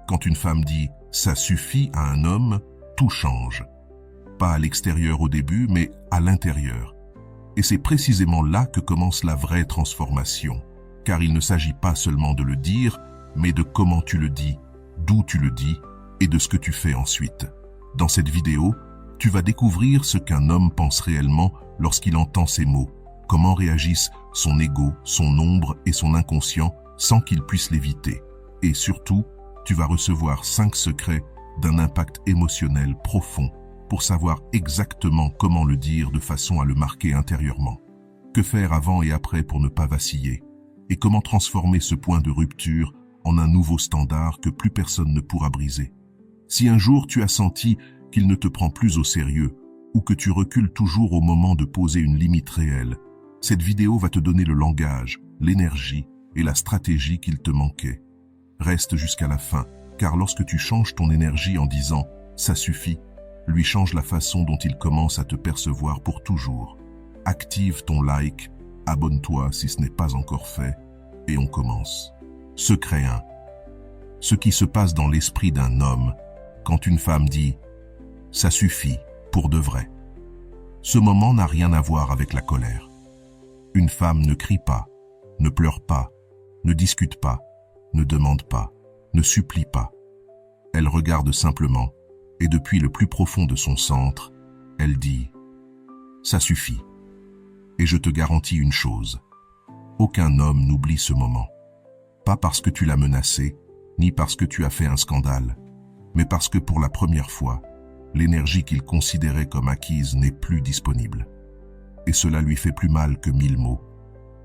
Quand une femme dit « ça suffit » à un homme, tout change. Pas à l'extérieur au début, mais à l'intérieur. Et c'est précisément là que commence la vraie transformation. Car il ne s'agit pas seulement de le dire, mais de comment tu le dis, d'où tu le dis et de ce que tu fais ensuite. Dans cette vidéo, tu vas découvrir ce qu'un homme pense réellement lorsqu'il entend ces mots, comment réagissent son ego, son ombre et son inconscient sans qu'il puisse l'éviter. Et surtout, tu vas recevoir 5 secrets d'un impact émotionnel profond pour savoir exactement comment le dire de façon à le marquer intérieurement. Que faire avant et après pour ne pas vaciller? Et comment transformer ce point de rupture en un nouveau standard que plus personne ne pourra briser? Si un jour tu as senti qu'il ne te prend plus au sérieux ou que tu recules toujours au moment de poser une limite réelle, cette vidéo va te donner le langage, l'énergie et la stratégie qu'il te manquait. Reste jusqu'à la fin, car lorsque tu changes ton énergie en disant « ça suffit », lui change la façon dont il commence à te percevoir pour toujours. Active ton like, abonne-toi si ce n'est pas encore fait, et on commence. Secret 1. Ce qui se passe dans l'esprit d'un homme quand une femme dit « ça suffit » pour de vrai. Ce moment n'a rien à voir avec la colère. Une femme ne crie pas, ne pleure pas, ne discute pas, ne demande pas, ne supplie pas. Elle regarde simplement, et depuis le plus profond de son centre, elle dit « ça suffit ». Et je te garantis une chose, aucun homme n'oublie ce moment. Pas parce que tu l'as menacé, ni parce que tu as fait un scandale, mais parce que pour la première fois, l'énergie qu'il considérait comme acquise n'est plus disponible. Et cela lui fait plus mal que 1000 mots.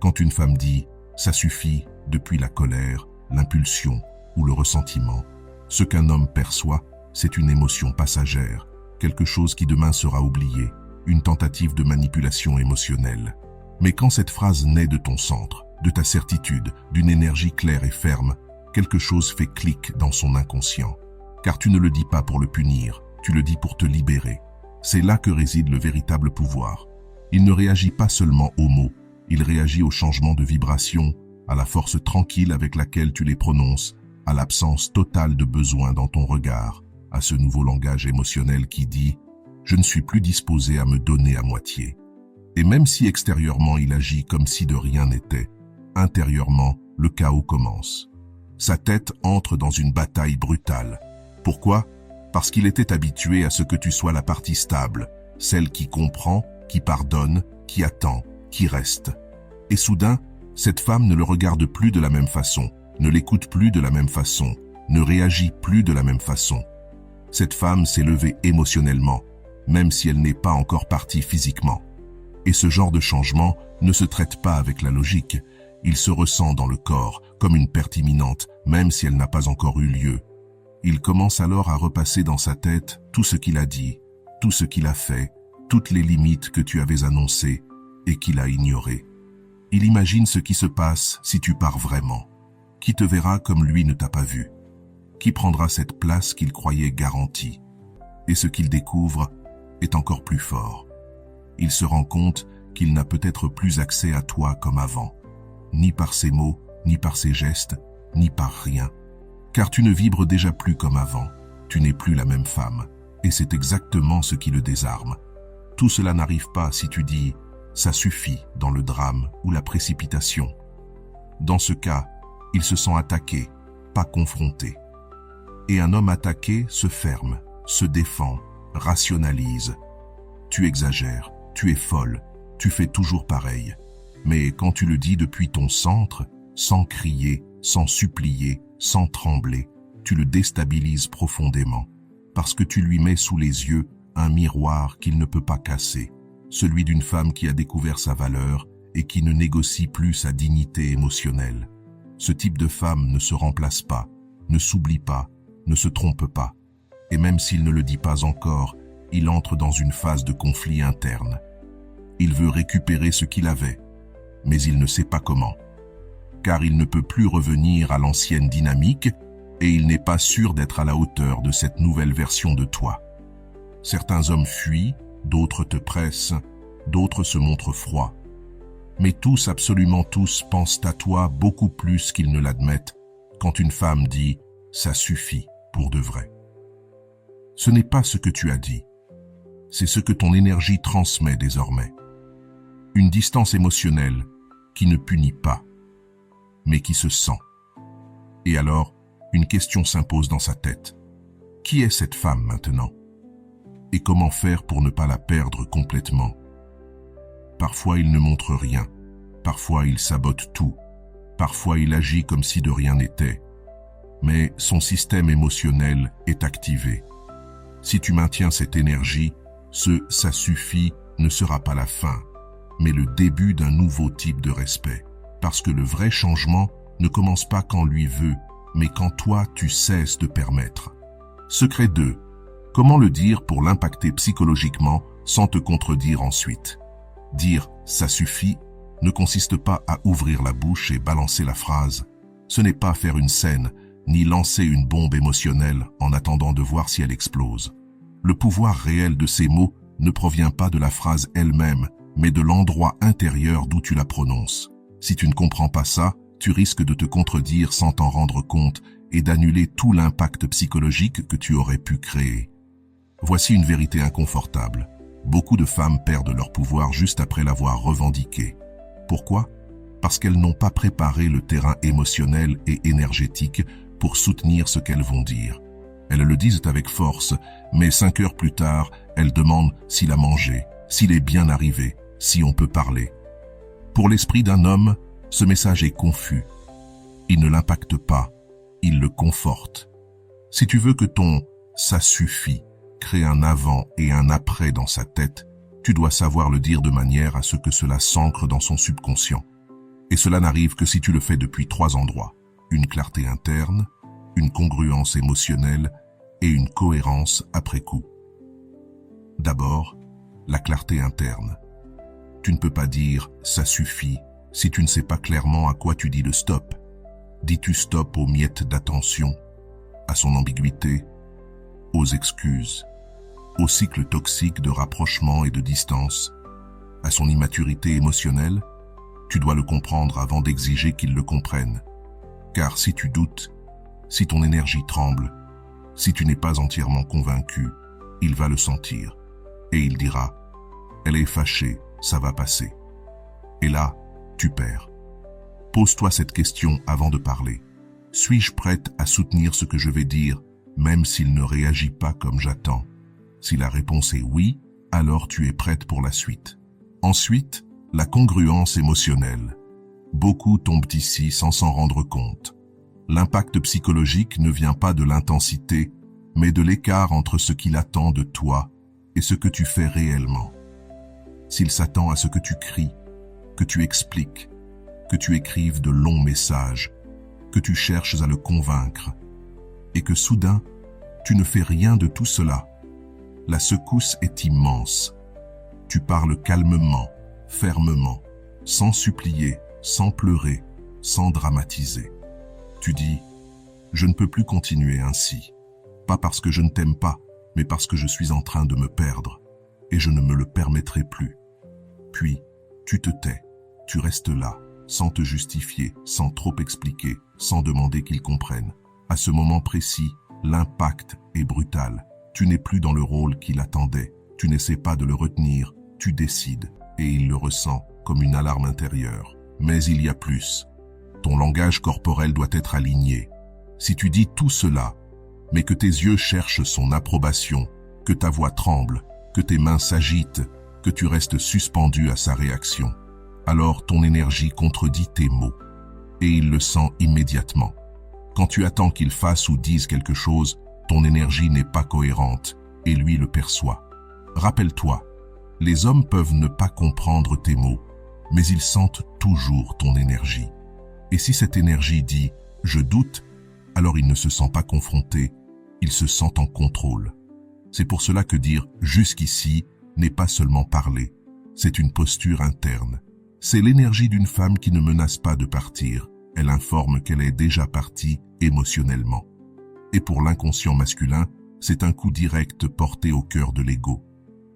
Quand une femme dit « ça suffit » depuis la colère, l'impulsion ou le ressentiment, ce qu'un homme perçoit, c'est une émotion passagère, quelque chose qui demain sera oublié, une tentative de manipulation émotionnelle. Mais quand cette phrase naît de ton centre, de ta certitude, d'une énergie claire et ferme, quelque chose fait clic dans son inconscient. Car tu ne le dis pas pour le punir, tu le dis pour te libérer. C'est là que réside le véritable pouvoir. Il ne réagit pas seulement aux mots, il réagit au changement de vibration, à la force tranquille avec laquelle tu les prononces, à l'absence totale de besoin dans ton regard, à ce nouveau langage émotionnel qui dit « je ne suis plus disposé à me donner à moitié ». Et même si extérieurement il agit comme si de rien n'était, intérieurement, le chaos commence. Sa tête entre dans une bataille brutale. Pourquoi? Parce qu'il était habitué à ce que tu sois la partie stable, celle qui comprend, qui pardonne, qui attend, qui reste. Et soudain, cette femme ne le regarde plus de la même façon, ne l'écoute plus de la même façon, ne réagit plus de la même façon. Cette femme s'est levée émotionnellement, même si elle n'est pas encore partie physiquement. Et ce genre de changement ne se traite pas avec la logique, il se ressent dans le corps comme une perte imminente, même si elle n'a pas encore eu lieu. Il commence alors à repasser dans sa tête tout ce qu'il a dit, tout ce qu'il a fait, toutes les limites que tu avais annoncées et qu'il a ignorées. Il imagine ce qui se passe si tu pars vraiment. Qui te verra comme lui ne t'a pas vu? Qui prendra cette place qu'il croyait garantie? Et ce qu'il découvre est encore plus fort. Il se rend compte qu'il n'a peut-être plus accès à toi comme avant, ni par ses mots, ni par ses gestes, ni par rien. Car tu ne vibres déjà plus comme avant, tu n'es plus la même femme, et c'est exactement ce qui le désarme. Tout cela n'arrive pas si tu dis « ça suffit » dans le drame ou la précipitation. Dans ce cas, il se sent attaqué, pas confronté. Et un homme attaqué se ferme, se défend, rationalise. Tu exagères, tu es folle, tu fais toujours pareil. Mais quand tu le dis depuis ton centre, sans crier, sans supplier, sans trembler, tu le déstabilises profondément, parce que tu lui mets sous les yeux un miroir qu'il ne peut pas casser, celui d'une femme qui a découvert sa valeur et qui ne négocie plus sa dignité émotionnelle. Ce type de femme ne se remplace pas, ne s'oublie pas, ne se trompe pas. Et même s'il ne le dit pas encore, il entre dans une phase de conflit interne. Il veut récupérer ce qu'il avait, mais il ne sait pas comment. Car il ne peut plus revenir à l'ancienne dynamique et il n'est pas sûr d'être à la hauteur de cette nouvelle version de toi. Certains hommes fuient, d'autres te pressent, d'autres se montrent froids. Mais tous, absolument tous, pensent à toi beaucoup plus qu'ils ne l'admettent quand une femme dit « ça suffit ». pour de vrai. Ce n'est pas ce que tu as dit, c'est ce que ton énergie transmet désormais. Une distance émotionnelle qui ne punit pas, mais qui se sent. Et alors, une question s'impose dans sa tête. Qui est cette femme maintenant? Et comment faire pour ne pas la perdre complètement? Parfois il ne montre rien, parfois il sabote tout, parfois il agit comme si de rien n'était. Mais son système émotionnel est activé. Si tu maintiens cette énergie, ce « ça suffit » ne sera pas la fin, mais le début d'un nouveau type de respect. Parce que le vrai changement ne commence pas quand lui veut, mais quand toi tu cesses de permettre. Secret 2. Comment le dire pour l'impacter psychologiquement sans te contredire ensuite? Dire « ça suffit » ne consiste pas à ouvrir la bouche et balancer la phrase. Ce n'est pas faire une scène, ni lancer une bombe émotionnelle en attendant de voir si elle explose. Le pouvoir réel de ces mots ne provient pas de la phrase elle-même, mais de l'endroit intérieur d'où tu la prononces. Si tu ne comprends pas ça, tu risques de te contredire sans t'en rendre compte et d'annuler tout l'impact psychologique que tu aurais pu créer. Voici une vérité inconfortable. Beaucoup de femmes perdent leur pouvoir juste après l'avoir revendiqué. Pourquoi? Parce qu'elles n'ont pas préparé le terrain émotionnel et énergétique pour soutenir ce qu'elles vont dire. Elles le disent avec force, mais 5 heures plus tard, elles demandent s'il a mangé, s'il est bien arrivé, si on peut parler. Pour l'esprit d'un homme, ce message est confus. Il ne l'impacte pas, il le conforte. Si tu veux que ton « ça suffit » crée un avant et un après dans sa tête, tu dois savoir le dire de manière à ce que cela s'ancre dans son subconscient. Et cela n'arrive que si tu le fais depuis 3 endroits. Une clarté interne, une congruence émotionnelle et une cohérence après coup. D'abord, la clarté interne. Tu ne peux pas dire « ça suffit » si tu ne sais pas clairement à quoi tu dis le stop. Dis-tu stop aux miettes d'attention, à son ambiguïté, aux excuses, au cycle toxique de rapprochement et de distance, à son immaturité émotionnelle? Tu dois le comprendre avant d'exiger qu'il le comprenne. Car si tu doutes, si ton énergie tremble, si tu n'es pas entièrement convaincu, il va le sentir. Et il dira « Elle est fâchée, ça va passer ». Et là, tu perds. Pose-toi cette question avant de parler. Suis-je prête à soutenir ce que je vais dire, même s'il ne réagit pas comme j'attends? Si la réponse est oui, alors tu es prête pour la suite. Ensuite, la congruence émotionnelle. Beaucoup tombent ici sans s'en rendre compte. L'impact psychologique ne vient pas de l'intensité, mais de l'écart entre ce qu'il attend de toi et ce que tu fais réellement. S'il s'attend à ce que tu cries, que tu expliques, que tu écrives de longs messages, que tu cherches à le convaincre, et que soudain, tu ne fais rien de tout cela, la secousse est immense. Tu parles calmement, fermement, sans supplier, sans pleurer, sans dramatiser. Tu dis « Je ne peux plus continuer ainsi, pas parce que je ne t'aime pas, mais parce que je suis en train de me perdre, et je ne me le permettrai plus. » Puis, tu te tais, tu restes là, sans te justifier, sans trop expliquer, sans demander qu'ils comprennent. À ce moment précis, l'impact est brutal. Tu n'es plus dans le rôle qu'il attendait, tu n'essaies pas de le retenir, tu décides, et il le ressent comme une alarme intérieure. Mais il y a plus. Ton langage corporel doit être aligné. Si tu dis tout cela, mais que tes yeux cherchent son approbation, que ta voix tremble, que tes mains s'agitent, que tu restes suspendu à sa réaction, alors ton énergie contredit tes mots, et il le sent immédiatement. Quand tu attends qu'il fasse ou dise quelque chose, ton énergie n'est pas cohérente, et lui le perçoit. Rappelle-toi, les hommes peuvent ne pas comprendre tes mots, mais ils sentent toujours ton énergie. Et si cette énergie dit « je doute », alors il ne se sent pas confronté, il se sent en contrôle. C'est pour cela que dire « jusqu'ici » n'est pas seulement parler, c'est une posture interne. C'est l'énergie d'une femme qui ne menace pas de partir, elle informe qu'elle est déjà partie émotionnellement. Et pour l'inconscient masculin, c'est un coup direct porté au cœur de l'ego.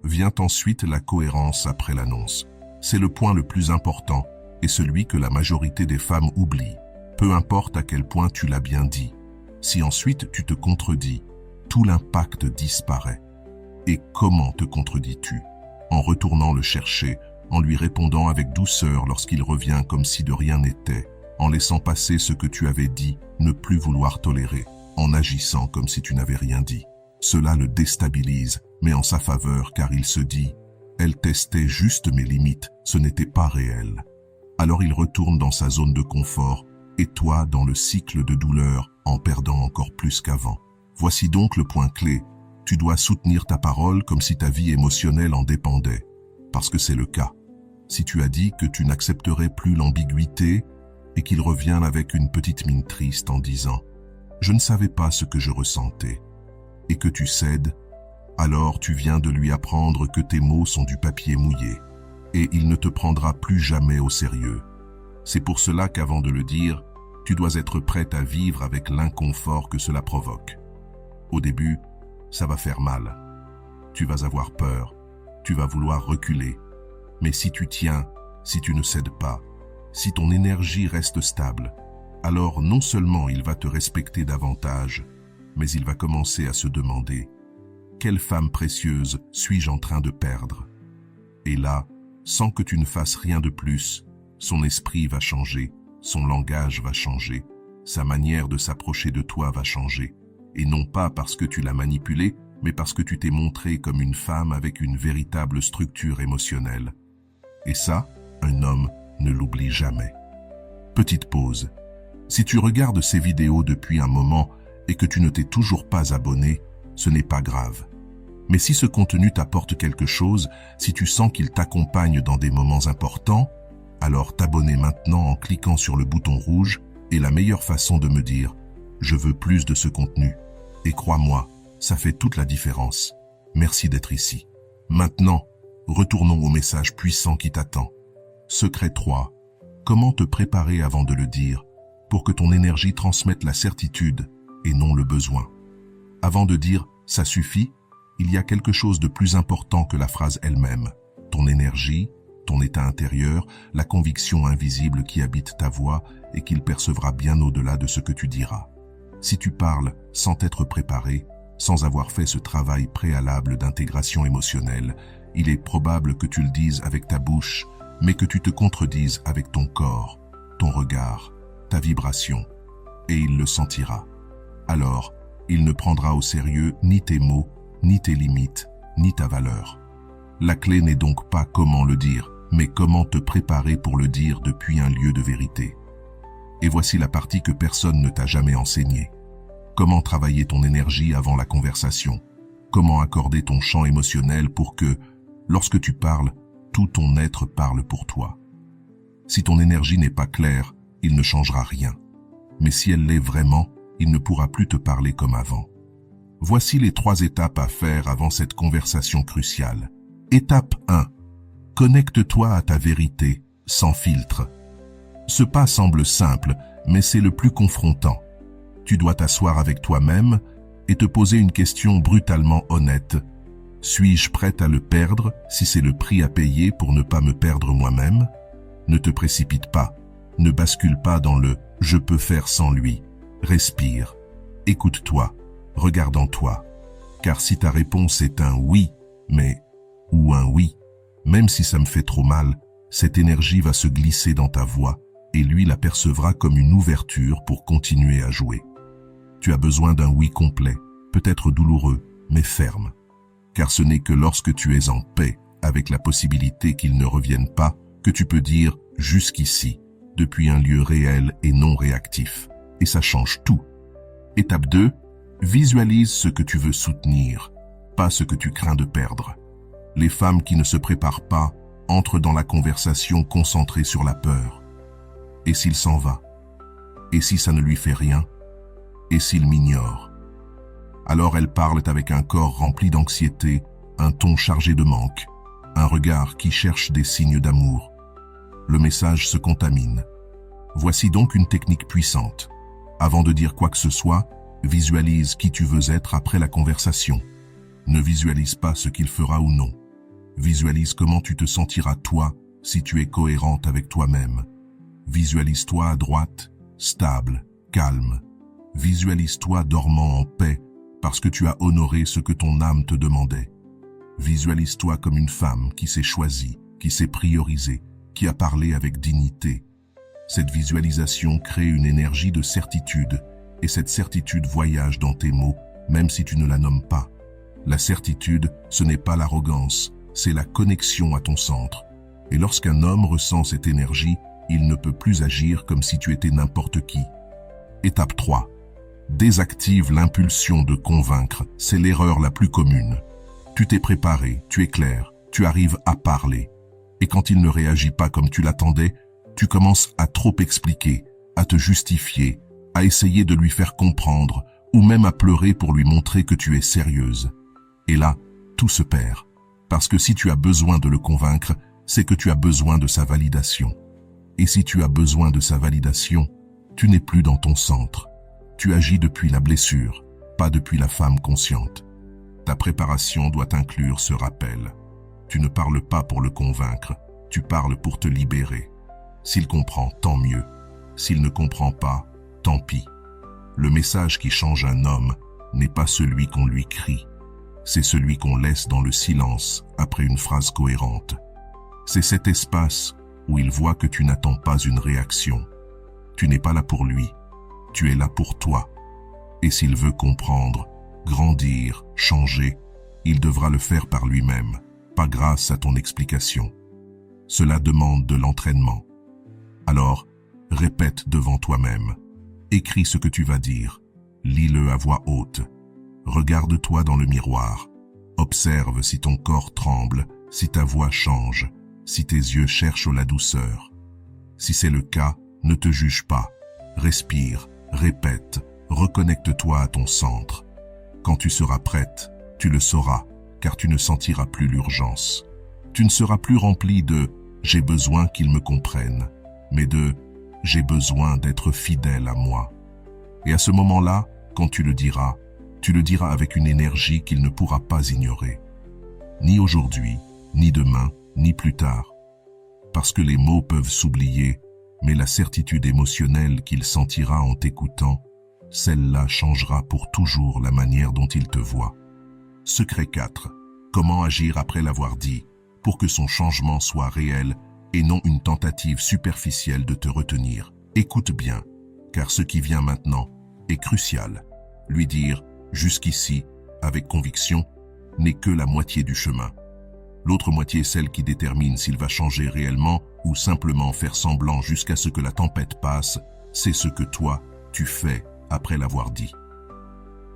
Vient ensuite la cohérence après l'annonce. C'est le point le plus important et celui que la majorité des femmes oublient. Peu importe à quel point tu l'as bien dit. Si ensuite tu te contredis, tout l'impact disparaît. Et comment te contredis-tu? En retournant le chercher, en lui répondant avec douceur lorsqu'il revient comme si de rien n'était, en laissant passer ce que tu avais dit, ne plus vouloir tolérer, en agissant comme si tu n'avais rien dit. Cela le déstabilise, mais en sa faveur car il se dit « Elle testait juste mes limites, ce n'était pas réel ». Alors il retourne dans sa zone de confort, et toi dans le cycle de douleur, en perdant encore plus qu'avant. Voici donc le point clé. Tu dois soutenir ta parole comme si ta vie émotionnelle en dépendait, parce que c'est le cas. Si tu as dit que tu n'accepterais plus l'ambiguïté et qu'il revient avec une petite mine triste en disant « Je ne savais pas ce que je ressentais » et que tu cèdes, alors tu viens de lui apprendre que tes mots sont du papier mouillé et il ne te prendra plus jamais au sérieux. C'est pour cela qu'avant de le dire, tu dois être prête à vivre avec l'inconfort que cela provoque. Au début, ça va faire mal. Tu vas avoir peur, tu vas vouloir reculer. Mais si tu tiens, si tu ne cèdes pas, si ton énergie reste stable, alors non seulement il va te respecter davantage, mais il va commencer à se demander « Quelle femme précieuse suis-je en train de perdre ?» Et là, sans que tu ne fasses rien de plus, son esprit va changer, son langage va changer, sa manière de s'approcher de toi va changer. Et non pas parce que tu l'as manipulé, mais parce que tu t'es montré comme une femme avec une véritable structure émotionnelle. Et ça, un homme ne l'oublie jamais. Petite pause. Si tu regardes ces vidéos depuis un moment et que tu ne t'es toujours pas abonné, ce n'est pas grave. Mais si ce contenu t'apporte quelque chose, si tu sens qu'il t'accompagne dans des moments importants, alors t'abonner maintenant en cliquant sur le bouton rouge est la meilleure façon de me dire « Je veux plus de ce contenu ». Et crois-moi, ça fait toute la différence. Merci d'être ici. Maintenant, retournons au message puissant qui t'attend. Secret 3. Comment te préparer avant de le dire pour que ton énergie transmette la certitude et non le besoin. Avant de dire « ça suffit », il y a quelque chose de plus important que la phrase elle-même. Ton énergie, ton état intérieur, la conviction invisible qui habite ta voix et qu'il percevra bien au-delà de ce que tu diras. Si tu parles sans t'être préparé, sans avoir fait ce travail préalable d'intégration émotionnelle, il est probable que tu le dises avec ta bouche, mais que tu te contredises avec ton corps, ton regard, ta vibration, et il le sentira. Alors, il ne prendra au sérieux ni tes mots, ni tes limites, ni ta valeur. La clé n'est donc pas comment le dire, mais comment te préparer pour le dire depuis un lieu de vérité. Et voici la partie que personne ne t'a jamais enseignée. Comment travailler ton énergie avant la conversation? Comment accorder ton champ émotionnel pour que, lorsque tu parles, tout ton être parle pour toi? Si ton énergie n'est pas claire, il ne changera rien. Mais si elle l'est vraiment, il ne pourra plus te parler comme avant. Voici les 3 étapes à faire avant cette conversation cruciale. Étape 1. Connecte-toi à ta vérité, sans filtre. Ce pas semble simple, mais c'est le plus confrontant. Tu dois t'asseoir avec toi-même et te poser une question brutalement honnête. Suis-je prête à le perdre si c'est le prix à payer pour ne pas me perdre moi-même? Ne te précipite pas. Ne bascule pas dans le « je peux faire sans lui ». Respire. Écoute-toi. Regarde en toi. Car si ta réponse est un « oui », ou un « oui », même si ça me fait trop mal, cette énergie va se glisser dans ta voix et lui la percevra comme une ouverture pour continuer à jouer. Tu as besoin d'un « oui » complet, peut-être douloureux, mais ferme. Car ce n'est que lorsque tu es en paix avec la possibilité qu'il ne revienne pas que tu peux dire « jusqu'ici », depuis un lieu réel et non réactif. Et ça change tout. Étape 2. Visualise ce que tu veux soutenir, pas ce que tu crains de perdre. Les femmes qui ne se préparent pas entrent dans la conversation concentrées sur la peur. Et s'il s'en va? Et si ça ne lui fait rien? Et s'il m'ignore? Alors elles parlent avec un corps rempli d'anxiété, un ton chargé de manque, un regard qui cherche des signes d'amour. Le message se contamine. Voici donc une technique puissante. Avant de dire quoi que ce soit, visualise qui tu veux être après la conversation. Ne visualise pas ce qu'il fera ou non. Visualise comment tu te sentiras toi si tu es cohérente avec toi-même. Visualise-toi à droite, stable, calme. Visualise-toi dormant en paix parce que tu as honoré ce que ton âme te demandait. Visualise-toi comme une femme qui s'est choisie, qui s'est priorisée, qui a parlé avec dignité. Cette visualisation crée une énergie de certitude et cette certitude voyage dans tes mots, même si tu ne la nommes pas. La certitude, ce n'est pas l'arrogance, c'est la connexion à ton centre. Et lorsqu'un homme ressent cette énergie, il ne peut plus agir comme si tu étais n'importe qui. Étape 3. Désactive l'impulsion de convaincre, c'est l'erreur la plus commune. Tu t'es préparé, tu es clair, tu arrives à parler. Et quand il ne réagit pas comme tu l'attendais, tu commences à trop expliquer, à te justifier, à essayer de lui faire comprendre, ou même à pleurer pour lui montrer que tu es sérieuse. Et là, tout se perd. Parce que si tu as besoin de le convaincre, c'est que tu as besoin de sa validation. Et si tu as besoin de sa validation, tu n'es plus dans ton centre. Tu agis depuis la blessure, pas depuis la femme consciente. Ta préparation doit inclure ce rappel. Tu ne parles pas pour le convaincre, tu parles pour te libérer. S'il comprend, tant mieux. S'il ne comprend pas, tant pis. Le message qui change un homme n'est pas celui qu'on lui crie. C'est celui qu'on laisse dans le silence après une phrase cohérente. C'est cet espace où il voit que tu n'attends pas une réaction. Tu n'es pas là pour lui, tu es là pour toi. Et s'il veut comprendre, grandir, changer, il devra le faire par lui-même, pas grâce à ton explication. Cela demande de l'entraînement. Alors, répète devant toi-même. Écris ce que tu vas dire. Lis-le à voix haute. Regarde-toi dans le miroir. Observe si ton corps tremble, si ta voix change, si tes yeux cherchent la douceur. Si c'est le cas, ne te juge pas. Respire, répète, reconnecte-toi à ton centre. Quand tu seras prête, tu le sauras, car tu ne sentiras plus l'urgence. Tu ne seras plus rempli de « j'ai besoin qu'il me comprenne », mais de « j'ai besoin d'être fidèle à moi ». Et à ce moment-là, quand tu le diras avec une énergie qu'il ne pourra pas ignorer. Ni aujourd'hui, ni demain, ni plus tard. Parce que les mots peuvent s'oublier, mais la certitude émotionnelle qu'il sentira en t'écoutant, celle-là changera pour toujours la manière dont il te voit. Secret 4. Comment agir après l'avoir dit, pour que son changement soit réel et non une tentative superficielle de te retenir. Écoute bien, car ce qui vient maintenant est crucial. Lui dire « jusqu'ici » avec conviction n'est que la moitié du chemin. L'autre moitié est celle qui détermine s'il va changer réellement ou simplement faire semblant jusqu'à ce que la tempête passe. C'est ce que toi, tu fais après l'avoir dit.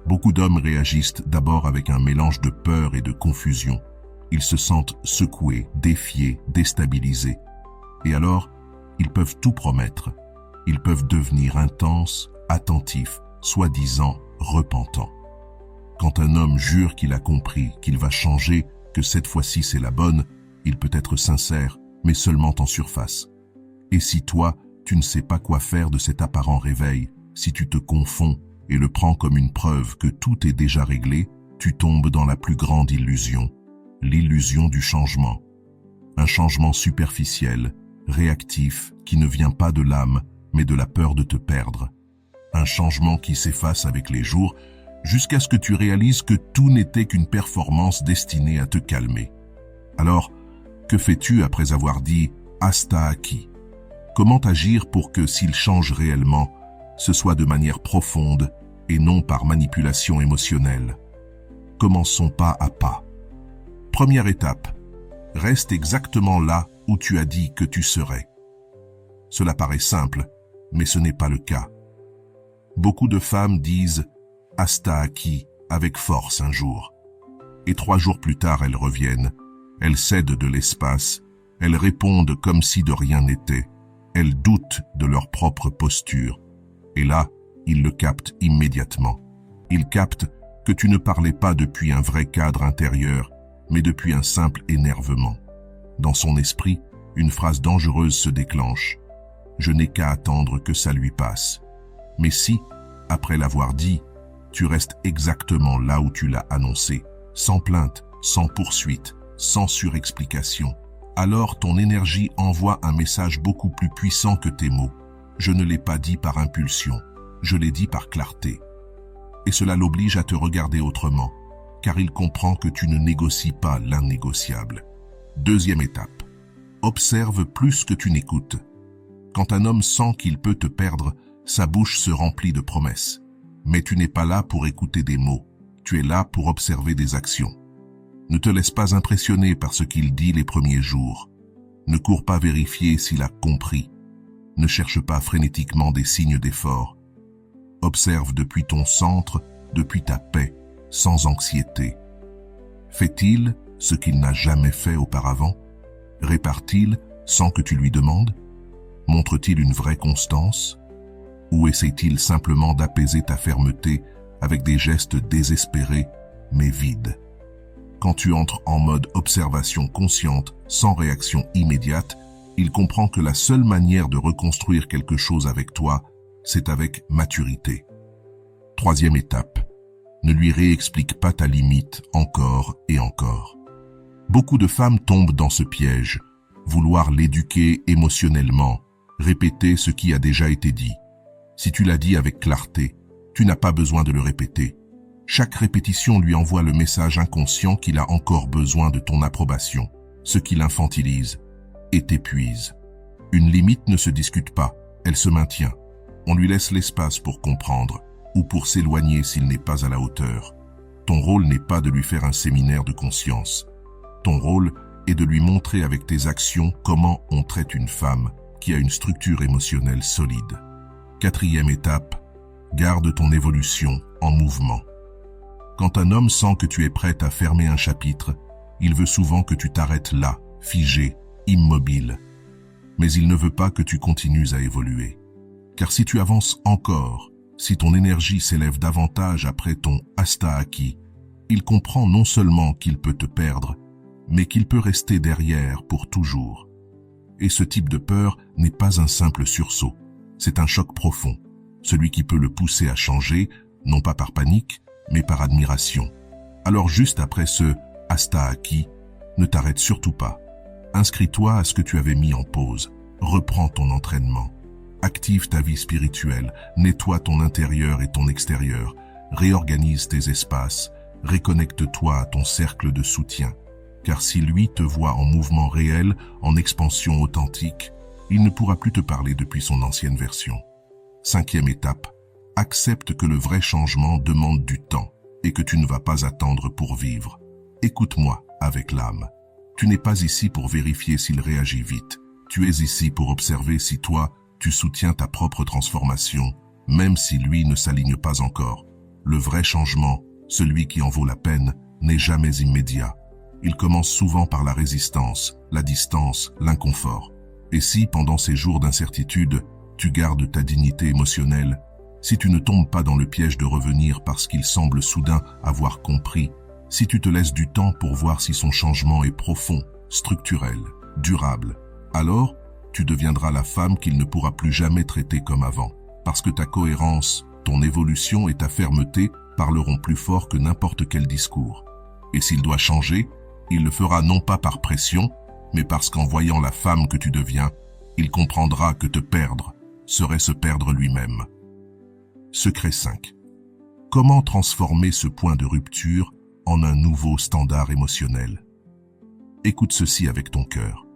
Beaucoup d'hommes réagissent d'abord avec un mélange de peur et de confusion. Ils se sentent secoués, défiés, déstabilisés. Et alors, ils peuvent tout promettre. Ils peuvent devenir intenses, attentifs, soi-disant repentants. Quand un homme jure qu'il a compris, qu'il va changer, que cette fois-ci c'est la bonne, il peut être sincère, mais seulement en surface. Et si toi, tu ne sais pas quoi faire de cet apparent réveil, si tu te confonds et le prends comme une preuve que tout est déjà réglé, tu tombes dans la plus grande illusion, l'illusion du changement. Un changement superficiel, réactif, qui ne vient pas de l'âme, mais de la peur de te perdre. Un changement qui s'efface avec les jours, jusqu'à ce que tu réalises que tout n'était qu'une performance destinée à te calmer. Alors, que fais-tu après avoir dit « hasta aquí » ? Comment agir pour que, s'il change réellement, ce soit de manière profonde et non par manipulation émotionnelle? Commençons pas à pas. Première étape, reste exactement là où tu as dit que tu serais. Cela paraît simple, mais ce n'est pas le cas. Beaucoup de femmes disent « hasta aquí » avec force un jour. Et 3 jours plus tard, elles reviennent. Elles cèdent de l'espace. Elles répondent comme si de rien n'était. Elles doutent de leur propre posture. Et là, ils le captent immédiatement. Ils captent que tu ne parlais pas depuis un vrai cadre intérieur, mais depuis un simple énervement. Dans son esprit, une phrase dangereuse se déclenche. « Je n'ai qu'à attendre que ça lui passe. » Mais si, après l'avoir dit, tu restes exactement là où tu l'as annoncé, sans plainte, sans poursuite, sans surexplication, alors ton énergie envoie un message beaucoup plus puissant que tes mots. Je ne l'ai pas dit par impulsion. je l'ai dit par clarté. Et cela l'oblige à te regarder autrement, car il comprend que tu ne négocies pas l'indénégociable. Deuxième étape. Observe plus que tu n'écoutes. Quand un homme sent qu'il peut te perdre, sa bouche se remplit de promesses. Mais tu n'es pas là pour écouter des mots, tu es là pour observer des actions. Ne te laisse pas impressionner par ce qu'il dit les premiers jours. Ne cours pas vérifier s'il a compris. Ne cherche pas frénétiquement des signes d'effort. Observe depuis ton centre, depuis ta paix, sans anxiété. Fait-il ce qu'il n'a jamais fait auparavant? Répare-t-il sans que tu lui demandes? Montre-t-il une vraie constance? Ou essaie-t-il simplement d'apaiser ta fermeté avec des gestes désespérés mais vides? Quand tu entres en mode observation consciente, sans réaction immédiate, il comprend que la seule manière de reconstruire quelque chose avec toi, c'est avec maturité. Troisième étape. Ne lui réexplique pas ta limite encore et encore. Beaucoup de femmes tombent dans ce piège, vouloir l'éduquer émotionnellement, répéter ce qui a déjà été dit. Si tu l'as dit avec clarté, tu n'as pas besoin de le répéter. Chaque répétition lui envoie le message inconscient qu'il a encore besoin de ton approbation, ce qui l'infantilise et t'épuise. Une limite ne se discute pas, elle se maintient. On lui laisse l'espace pour comprendre ou pour s'éloigner s'il n'est pas à la hauteur. Ton rôle n'est pas de lui faire un séminaire de conscience. Ton rôle est de lui montrer avec tes actions comment on traite une femme qui a une structure émotionnelle solide. Quatrième étape, garde ton évolution en mouvement. Quand un homme sent que tu es prête à fermer un chapitre, il veut souvent que tu t'arrêtes là, figé, immobile. Mais il ne veut pas que tu continues à évoluer. Car si tu avances encore, si ton énergie s'élève davantage après ton hasta aquí, il comprend non seulement qu'il peut te perdre, mais qu'il peut rester derrière pour toujours. Et ce type de peur n'est pas un simple sursaut, c'est un choc profond, celui qui peut le pousser à changer, non pas par panique, mais par admiration. Alors juste après ce « hasta aquí », ne t'arrête surtout pas. Inscris-toi à ce que tu avais mis en pause. Reprends ton entraînement. Active ta vie spirituelle. Nettoie ton intérieur et ton extérieur. Réorganise tes espaces. Reconnecte-toi à ton cercle de soutien. Car si lui te voit en mouvement réel, en expansion authentique, il ne pourra plus te parler depuis son ancienne version. Cinquième étape. Accepte que le vrai changement demande du temps et que tu ne vas pas attendre pour vivre. Écoute-moi avec l'âme. Tu n'es pas ici pour vérifier s'il réagit vite. Tu es ici pour observer si toi, tu soutiens ta propre transformation, même si lui ne s'aligne pas encore. Le vrai changement, celui qui en vaut la peine, n'est jamais immédiat. Il commence souvent par la résistance, la distance, l'inconfort. Et si, pendant ces jours d'incertitude, tu gardes ta dignité émotionnelle, si tu ne tombes pas dans le piège de revenir parce qu'il semble soudain avoir compris, si tu te laisses du temps pour voir si son changement est profond, structurel, durable, alors tu deviendras la femme qu'il ne pourra plus jamais traiter comme avant, parce que ta cohérence, ton évolution et ta fermeté parleront plus fort que n'importe quel discours. Et s'il doit changer, il le fera non pas par pression, mais parce qu'en voyant la femme que tu deviens, il comprendra que te perdre serait se perdre lui-même. Secret 5. Comment transformer ce point de rupture en un nouveau standard émotionnel? Écoute ceci avec ton cœur.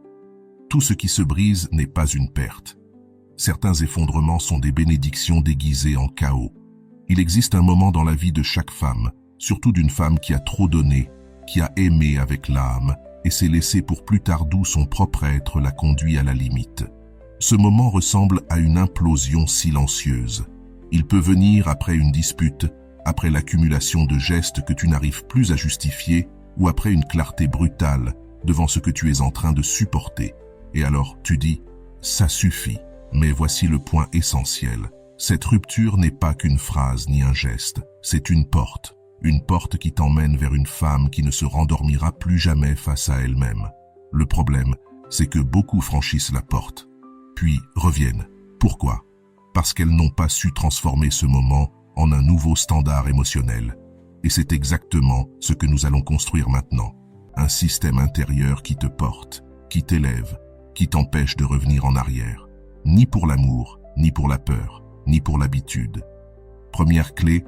Tout ce qui se brise n'est pas une perte. Certains effondrements sont des bénédictions déguisées en chaos. Il existe un moment dans la vie de chaque femme, surtout d'une femme qui a trop donné, qui a aimé avec l'âme et s'est laissé pour plus tard d'où son propre être l'a conduit à la limite. Ce moment ressemble à une implosion silencieuse. Il peut venir après une dispute, après l'accumulation de gestes que tu n'arrives plus à justifier ou après une clarté brutale devant ce que tu es en train de supporter. Et alors tu dis « ça suffit ». Mais voici le point essentiel. Cette rupture n'est pas qu'une phrase ni un geste, c'est une porte qui t'emmène vers une femme qui ne se rendormira plus jamais face à elle-même. Le problème, c'est que beaucoup franchissent la porte, puis reviennent. Pourquoi ? Parce qu'elles n'ont pas su transformer ce moment en un nouveau standard émotionnel. Et c'est exactement ce que nous allons construire maintenant. Un système intérieur qui te porte, qui t'élève, qui t'empêche de revenir en arrière. Ni pour l'amour, ni pour la peur, ni pour l'habitude, Première clé,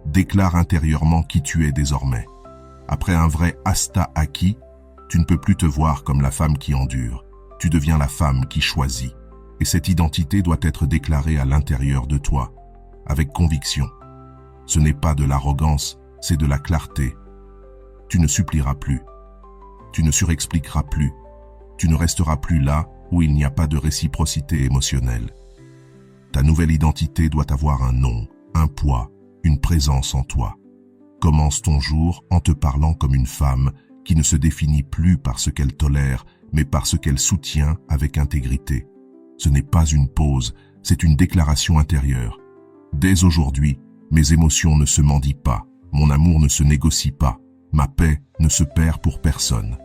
déclare intérieurement qui tu es désormais. Après un vrai hasta acquis, tu ne peux plus te voir comme la femme qui endure. Tu deviens la femme qui choisit. Et cette identité doit être déclarée à l'intérieur de toi, avec conviction. Ce n'est pas de l'arrogance, c'est de la clarté. Tu ne supplieras plus. Tu ne surexpliqueras plus. Tu ne resteras plus là où il n'y a pas de réciprocité émotionnelle. Ta nouvelle identité doit avoir un nom, un poids, une présence en toi. Commence ton jour en te parlant comme une femme qui ne se définit plus par ce qu'elle tolère, mais par ce qu'elle soutient avec intégrité. Ce n'est pas une pause, c'est une déclaration intérieure. Dès aujourd'hui, mes émotions ne se mendient pas, mon amour ne se négocie pas, ma paix ne se perd pour personne.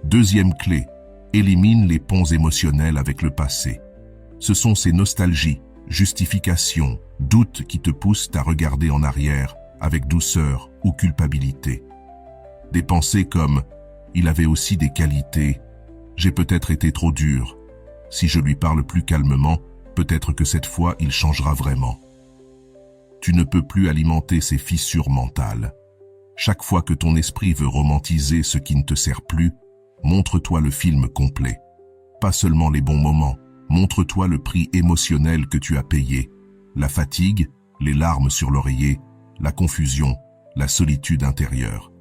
Deuxième clé, élimine les ponts émotionnels avec le passé. Ce sont ces nostalgies, justifications, doutes qui te poussent à regarder en arrière avec douceur ou culpabilité. Des pensées comme « il avait aussi des qualités »,« j'ai peut-être été trop dur », si je lui parle plus calmement, peut-être que cette fois il changera vraiment. Tu ne peux plus alimenter ces fissures mentales. Chaque fois que ton esprit veut romantiser ce qui ne te sert plus, montre-toi le film complet. Pas seulement les bons moments, montre-toi le prix émotionnel que tu as payé. La fatigue, les larmes sur l'oreiller, la confusion, la solitude intérieure.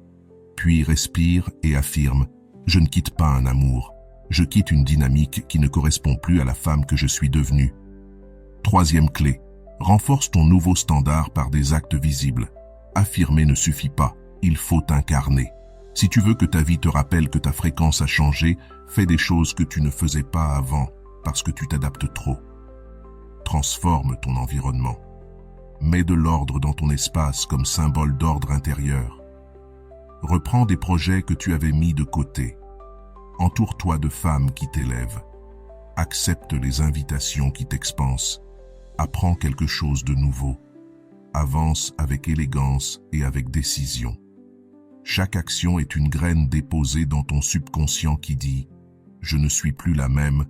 Puis respire et affirme « Je ne quitte pas un amour. Je quitte une dynamique qui ne correspond plus à la femme que je suis devenue. » Troisième clé, renforce ton nouveau standard par des actes visibles. Affirmer ne suffit pas, il faut incarner. Si tu veux que ta vie te rappelle que ta fréquence a changé, fais des choses que tu ne faisais pas avant, parce que tu t'adaptes trop. Transforme ton environnement. Mets de l'ordre dans ton espace comme symbole d'ordre intérieur. Reprends des projets que tu avais mis de côté. Entoure-toi de femmes qui t'élèvent. Accepte les invitations qui t'expansent. Apprends quelque chose de nouveau. Avance avec élégance et avec décision. Chaque action est une graine déposée dans ton subconscient qui dit « Je ne suis plus la même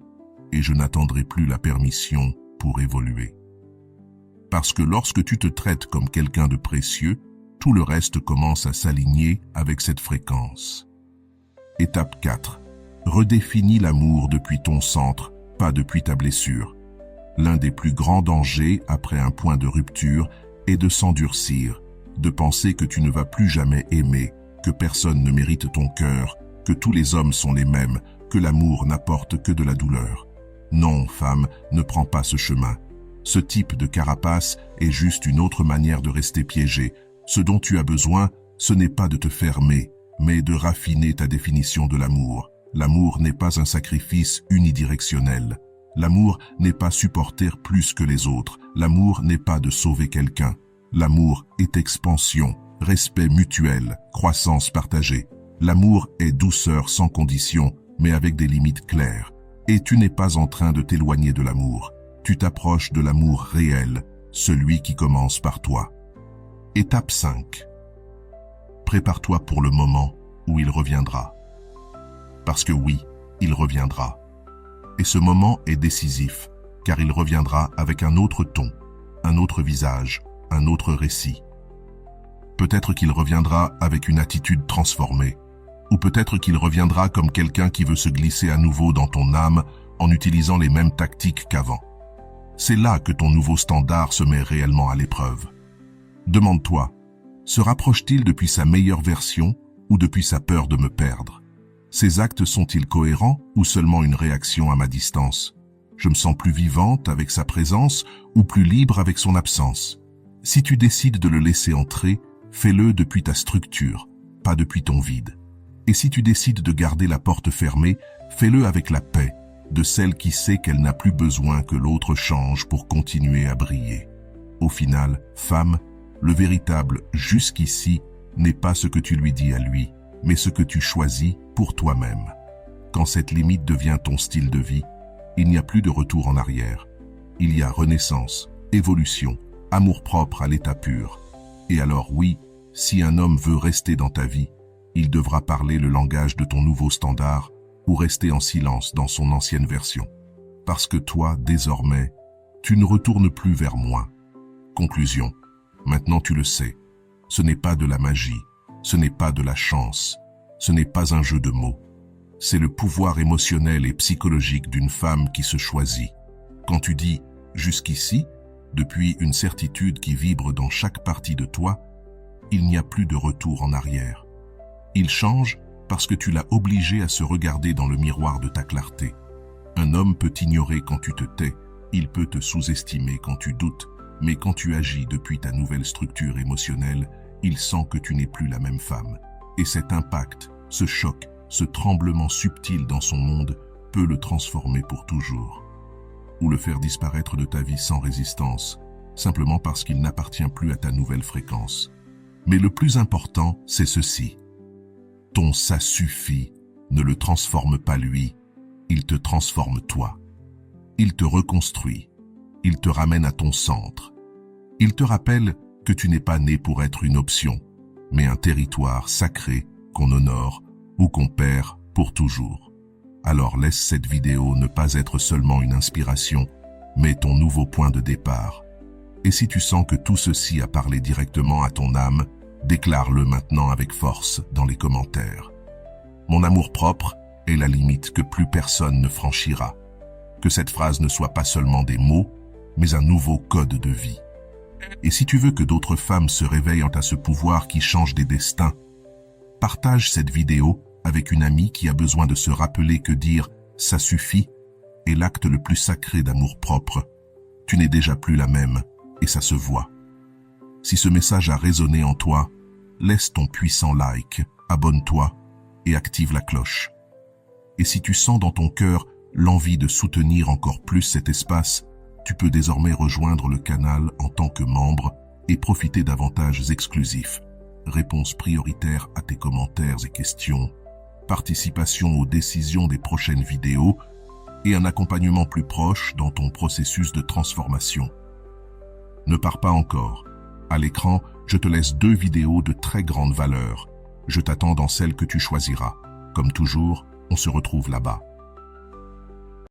et je n'attendrai plus la permission pour évoluer. » Parce que lorsque tu te traites comme quelqu'un de précieux, tout le reste commence à s'aligner avec cette fréquence. Étape 4. Redéfinis l'amour depuis ton centre, pas depuis ta blessure. L'un des plus grands dangers après un point de rupture est de s'endurcir, de penser que tu ne vas plus jamais aimer, que personne ne mérite ton cœur, que tous les hommes sont les mêmes, que l'amour n'apporte que de la douleur. Non, femme, ne prends pas ce chemin. Ce type de carapace est juste une autre manière de rester piégé. Ce dont tu as besoin, ce n'est pas de te fermer, mais de raffiner ta définition de l'amour. L'amour n'est pas un sacrifice unidirectionnel. L'amour n'est pas supporter plus que les autres. L'amour n'est pas de sauver quelqu'un. L'amour est expansion, respect mutuel, croissance partagée. L'amour est douceur sans condition, mais avec des limites claires. Et tu n'es pas en train de t'éloigner de l'amour. Tu t'approches de l'amour réel, celui qui commence par toi. Étape 5. Prépare-toi pour le moment où il reviendra. Parce que oui, il reviendra. Et ce moment est décisif, car il reviendra avec un autre ton, un autre visage, un autre récit. Peut-être qu'il reviendra avec une attitude transformée, ou peut-être qu'il reviendra comme quelqu'un qui veut se glisser à nouveau dans ton âme en utilisant les mêmes tactiques qu'avant. C'est là que ton nouveau standard se met réellement à l'épreuve. Demande-toi, se rapproche-t-il depuis sa meilleure version ou depuis sa peur de me perdre? Ces actes sont-ils cohérents ou seulement une réaction à ma distance? Je me sens plus vivante avec sa présence ou plus libre avec son absence? Si tu décides de le laisser entrer, fais-le depuis ta structure, pas depuis ton vide. Et si tu décides de garder la porte fermée, fais-le avec la paix, de celle qui sait qu'elle n'a plus besoin que l'autre change pour continuer à briller. Au final, femme, le véritable « jusqu'ici » n'est pas ce que tu lui dis à lui, mais ce que tu choisis pour toi-même. Quand cette limite devient ton style de vie, il n'y a plus de retour en arrière. Il y a renaissance, évolution, amour-propre à l'état pur. Et alors oui, si un homme veut rester dans ta vie, il devra parler le langage de ton nouveau standard ou rester en silence dans son ancienne version. Parce que toi, désormais, tu ne retournes plus vers moi. Conclusion. Maintenant tu le sais. Ce n'est pas de la magie, ce n'est pas de la chance, ce n'est pas un jeu de mots. C'est le pouvoir émotionnel et psychologique d'une femme qui se choisit. Quand tu dis « jusqu'ici », depuis une certitude qui vibre dans chaque partie de toi, il n'y a plus de retour en arrière. Il change parce que tu l'as obligé à se regarder dans le miroir de ta clarté. Un homme peut t'ignorer quand tu te tais, il peut te sous-estimer quand tu doutes, mais quand tu agis depuis ta nouvelle structure émotionnelle, il sent que tu n'es plus la même femme. Et cet impact, ce choc, ce tremblement subtil dans son monde peut le transformer pour toujours. Ou le faire disparaître de ta vie sans résistance, simplement parce qu'il n'appartient plus à ta nouvelle fréquence. Mais le plus important, c'est ceci. Ton « ça suffit » ne le transforme pas lui, il te transforme toi. Il te reconstruit, il te ramène à ton centre. Il te rappelle que tu n'es pas né pour être une option, mais un territoire sacré qu'on honore ou qu'on perd pour toujours. Alors laisse cette vidéo ne pas être seulement une inspiration, mais ton nouveau point de départ. Et si tu sens que tout ceci a parlé directement à ton âme, déclare-le maintenant avec force dans les commentaires. Mon amour-propre est la limite que plus personne ne franchira. Que cette phrase ne soit pas seulement des mots, mais un nouveau code de vie. Et si tu veux que d'autres femmes se réveillent à ce pouvoir qui change des destins, partage cette vidéo avec une amie qui a besoin de se rappeler que dire « ça suffit » est l'acte le plus sacré d'amour-propre. Tu n'es déjà plus la même, et ça se voit. Si ce message a résonné en toi, laisse ton puissant like, abonne-toi et active la cloche. Et si tu sens dans ton cœur l'envie de soutenir encore plus cet espace, tu peux désormais rejoindre le canal en tant que membre et profiter d'avantages exclusifs. Réponses prioritaires à tes commentaires et questions, participation aux décisions des prochaines vidéos et un accompagnement plus proche dans ton processus de transformation. Ne pars pas encore. À l'écran, je te laisse 2 vidéos de très grande valeur. Je t'attends dans celle que tu choisiras. Comme toujours, on se retrouve là-bas.